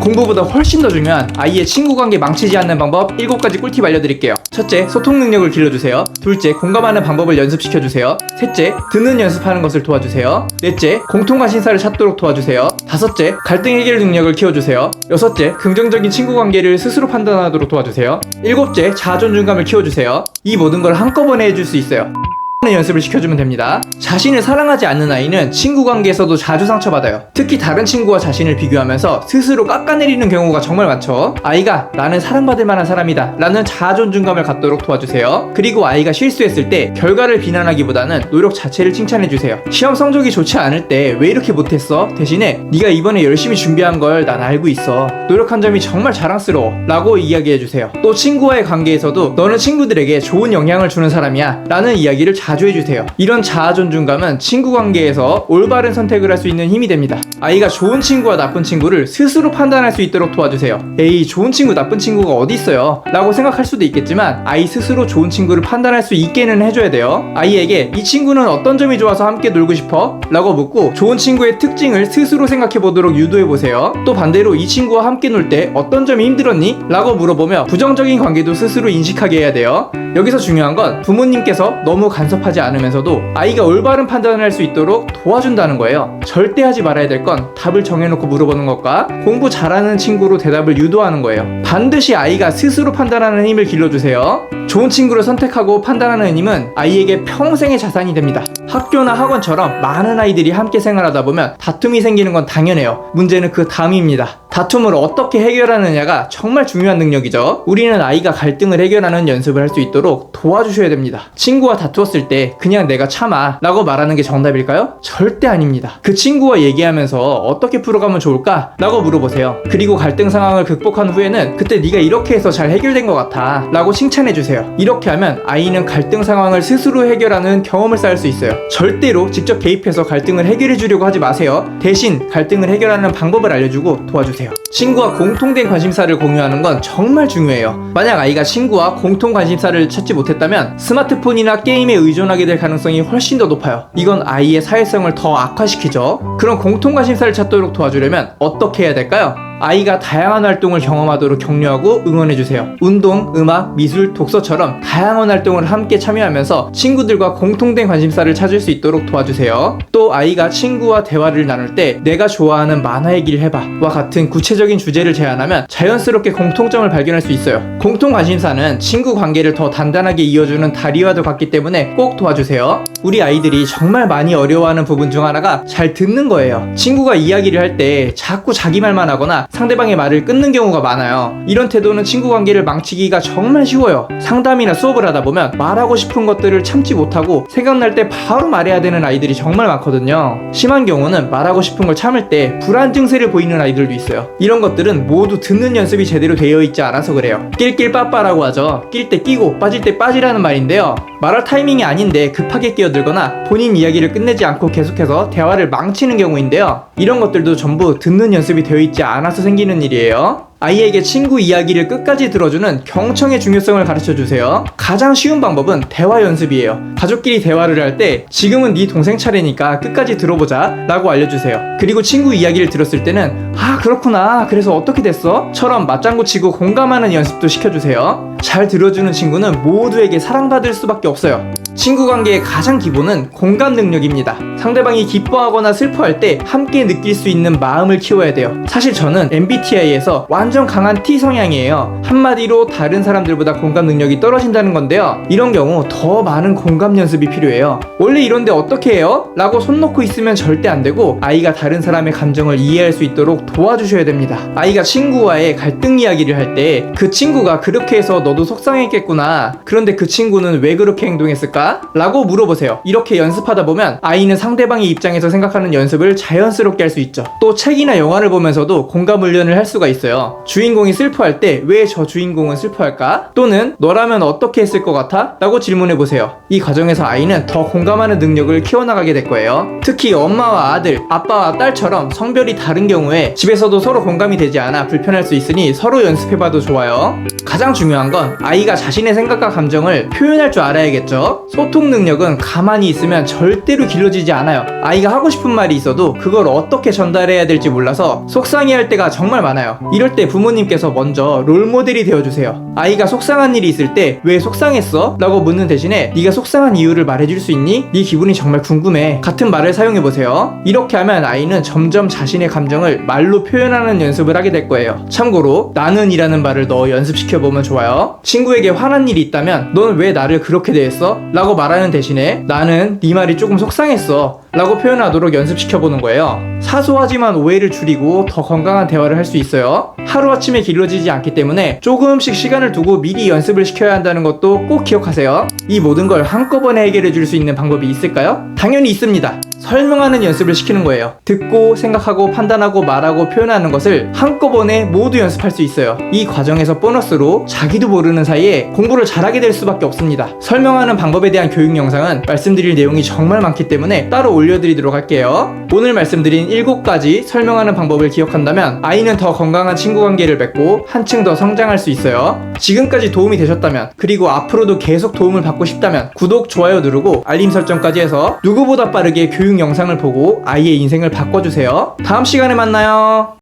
공부보다 훨씬 더 중요한 아이의 친구 관계 망치지 않는 방법 7가지 꿀팁 알려드릴게요. 첫째, 소통 능력을 길러주세요. 둘째, 공감하는 방법을 연습시켜주세요. 셋째, 듣는 연습하는 것을 도와주세요. 넷째, 공통 관심사를 찾도록 도와주세요. 다섯째, 갈등 해결 능력을 키워주세요. 여섯째, 긍정적인 친구 관계를 스스로 판단하도록 도와주세요. 일곱째, 자존감을 키워주세요. 이 모든 걸 한꺼번에 해줄 수 있어요. 연습을 시켜주면 됩니다. 자신을 사랑하지 않는 아이는 친구 관계에서도 자주 상처받아요. 특히 다른 친구와 자신을 비교하면서 스스로 깎아내리는 경우가 정말 많죠. 아이가 나는 사랑받을 만한 사람이다 라는 자존감을 갖도록 도와주세요. 그리고 아이가 실수했을 때 결과를 비난하기보다는 노력 자체를 칭찬해주세요. 시험 성적이 좋지 않을 때 왜 이렇게 못했어? 대신에 네가 이번에 열심히 준비한 걸 난 알고 있어. 노력한 점이 정말 자랑스러워 라고 이야기해주세요. 또 친구와의 관계에서도 너는 친구들에게 좋은 영향을 주는 사람이야 라는 이야기를 자주 해주세요. 이런 자아존중감은 친구 관계에서 올바른 선택을 할 수 있는 힘이 됩니다. 아이가 좋은 친구와 나쁜 친구를 스스로 판단할 수 있도록 도와주세요. 에이, 좋은 친구 나쁜 친구가 어디 있어요 라고 생각할 수도 있겠지만 아이 스스로 좋은 친구를 판단할 수 있게는 해줘야 돼요. 아이에게 이 친구는 어떤 점이 좋아서 함께 놀고 싶어? 라고 묻고 좋은 친구의 특징을 스스로 생각해보도록 유도해보세요. 또 반대로 이 친구와 함께 놀 때 어떤 점이 힘들었니? 라고 물어보며 부정적인 관계도 스스로 인식하게 해야 돼요. 여기서 중요한 건 부모님께서 너무 간섭하지 않으면서도 아이가 올바른 판단을 할 수 있도록 도와준다는 거예요. 절대 하지 말아야 될 건 답을 정해놓고 물어보는 것과 공부 잘하는 친구로 대답을 유도하는 거예요. 반드시 아이가 스스로 판단하는 힘을 길러주세요. 좋은 친구를 선택하고 판단하는 힘은 아이에게 평생의 자산이 됩니다. 학교나 학원처럼 많은 아이들이 함께 생활하다 보면 다툼이 생기는 건 당연해요. 문제는 그 다음입니다. 다툼을 어떻게 해결하느냐가 정말 중요한 능력이죠. 우리는 아이가 갈등을 해결하는 연습을 할 수 있도록 도와주셔야 됩니다. 친구와 다투었을 때 그냥 내가 참아 라고 말하는 게 정답일까요? 절대 아닙니다. 그 친구와 얘기하면서 어떻게 풀어가면 좋을까? 라고 물어보세요. 그리고 갈등 상황을 극복한 후에는 그때 네가 이렇게 해서 잘 해결된 것 같아 라고 칭찬해주세요. 이렇게 하면 아이는 갈등 상황을 스스로 해결하는 경험을 쌓을 수 있어요. 절대로 직접 개입해서 갈등을 해결해 주려고 하지 마세요. 대신 갈등을 해결하는 방법을 알려주고 도와주세요. 친구와 공통된 관심사를 공유하는 건 정말 중요해요. 만약 아이가 친구와 공통 관심사를 찾지 못했다면 스마트폰이나 게임에 의존하게 될 가능성이 훨씬 더 높아요. 이건 아이의 사회성을 더 악화시키죠. 그런 공통 관심사를 찾도록 도와주려면 어떻게 해야 될까요? 아이가 다양한 활동을 경험하도록 격려하고 응원해주세요. 운동, 음악, 미술, 독서처럼 다양한 활동을 함께 참여하면서 친구들과 공통된 관심사를 찾을 수 있도록 도와주세요. 또 아이가 친구와 대화를 나눌 때 내가 좋아하는 만화 얘기를 해봐 와 같은 구체적인 주제를 제안하면 자연스럽게 공통점을 발견할 수 있어요. 공통 관심사는 친구 관계를 더 단단하게 이어주는 다리와도 같기 때문에 꼭 도와주세요. 우리 아이들이 정말 많이 어려워하는 부분 중 하나가 잘 듣는 거예요. 친구가 이야기를 할 때 자꾸 자기 말만 하거나 상대방의 말을 끊는 경우가 많아요. 이런 태도는 친구 관계를 망치기가 정말 쉬워요. 상담이나 수업을 하다 보면 말하고 싶은 것들을 참지 못하고 생각날 때 바로 말해야 되는 아이들이 정말 많거든요. 심한 경우는 말하고 싶은 걸 참을 때 불안 증세를 보이는 아이들도 있어요. 이런 것들은 모두 듣는 연습이 제대로 되어 있지 않아서 그래요. 낄낄 빠빠라고 하죠. 낄 때 끼고 빠질 때 빠지라는 말인데요. 말할 타이밍이 아닌데 급하게 끼어들거나 본인 이야기를 끝내지 않고 계속해서 대화를 망치는 경우인데요. 이런 것들도 전부 듣는 연습이 되어 있지 않아서 생기는 일이에요. 아이에게 친구 이야기를 끝까지 들어주는 경청의 중요성을 가르쳐주세요. 가장 쉬운 방법은 대화 연습이에요. 가족끼리 대화를 할 때 지금은 네 동생 차례니까 끝까지 들어보자 라고 알려주세요. 그리고 친구 이야기를 들었을 때는 아 그렇구나 그래서 어떻게 됐어? 처럼 맞장구 치고 공감하는 연습도 시켜주세요. 잘 들어주는 친구는 모두에게 사랑받을 수밖에 없어요. 친구 관계의 가장 기본은 공감 능력입니다. 상대방이 기뻐하거나 슬퍼할 때 함께 느낄 수 있는 마음을 키워야 돼요. 사실 저는 MBTI에서 완전 강한 T 성향이에요. 한마디로 다른 사람들보다 공감 능력이 떨어진다는 건데요. 이런 경우 더 많은 공감 연습이 필요해요. 원래 이런데 어떻게 해요? 라고 손 놓고 있으면 절대 안 되고 아이가 다른 사람의 감정을 이해할 수 있도록 도와주셔야 됩니다. 아이가 친구와의 갈등 이야기를 할 때 그 친구가 그렇게 해서 너도 속상했겠구나. 그런데 그 친구는 왜 그렇게 행동했을까? 라고 물어보세요. 이렇게 연습하다 보면 아이는 상대방의 입장에서 생각하는 연습을 자연스럽게 할 수 있죠. 또 책이나 영화를 보면서도 공감 훈련을 할 수가 있어요. 주인공이 슬퍼할 때 왜 저 주인공은 슬퍼할까? 또는 너라면 어떻게 했을 것 같아? 라고 질문해보세요. 이 과정에서 아이는 더 공감하는 능력을 키워나가게 될 거예요. 특히 엄마와 아들, 아빠와 딸처럼 성별이 다른 경우에 집에서도 서로 공감이 되지 않아 불편할 수 있으니 서로 연습해봐도 좋아요. 가장 중요한 건 건 아이가 자신의 생각과 감정을 표현할 줄 알아야겠죠. 소통 능력은 가만히 있으면 절대로 길러지지 않아요. 아이가 하고 싶은 말이 있어도 그걸 어떻게 전달해야 될지 몰라서 속상해할 때가 정말 많아요. 이럴 때 부모님께서 먼저 롤모델이 되어주세요. 아이가 속상한 일이 있을 때 왜 속상했어? 라고 묻는 대신에 네가 속상한 이유를 말해줄 수 있니? 네 기분이 정말 궁금해 같은 말을 사용해보세요. 이렇게 하면 아이는 점점 자신의 감정을 말로 표현하는 연습을 하게 될 거예요. 참고로 나는 이라는 말을 넣어 연습시켜보면 좋아요. 친구에게 화난 일이 있다면 너는 왜 나를 그렇게 대했어? 라고 말하는 대신에 나는 네 말이 조금 속상했어 라고 표현하도록 연습시켜보는 거예요. 사소하지만 오해를 줄이고 더 건강한 대화를 할 수 있어요. 하루아침에 길러지지 않기 때문에 조금씩 시간을 두고 미리 연습을 시켜야 한다는 것도 꼭 기억하세요. 이 모든 걸 한꺼번에 해결해 줄 수 있는 방법이 있을까요? 당연히 있습니다. 설명하는 연습을 시키는 거예요. 듣고 생각하고 판단하고 말하고 표현하는 것을 한꺼번에 모두 연습할 수 있어요. 이 과정에서 보너스로 자기도 모르는 사이에 공부를 잘하게 될 수밖에 없습니다. 설명하는 방법에 대한 교육 영상은 말씀드릴 내용이 정말 많기 때문에 따로 올려드리도록 할게요. 오늘 말씀드린 7가지 설명하는 방법을 기억한다면 아이는 더 건강한 친구 관계를 맺고 한층 더 성장할 수 있어요. 지금까지 도움이 되셨다면, 그리고 앞으로도 계속 도움을 받고 싶다면 구독, 좋아요 누르고 알림 설정까지 해서 누구보다 빠르게 교육 영상을 보고 아이의 인생을 바꿔주세요. 다음 시간에 만나요.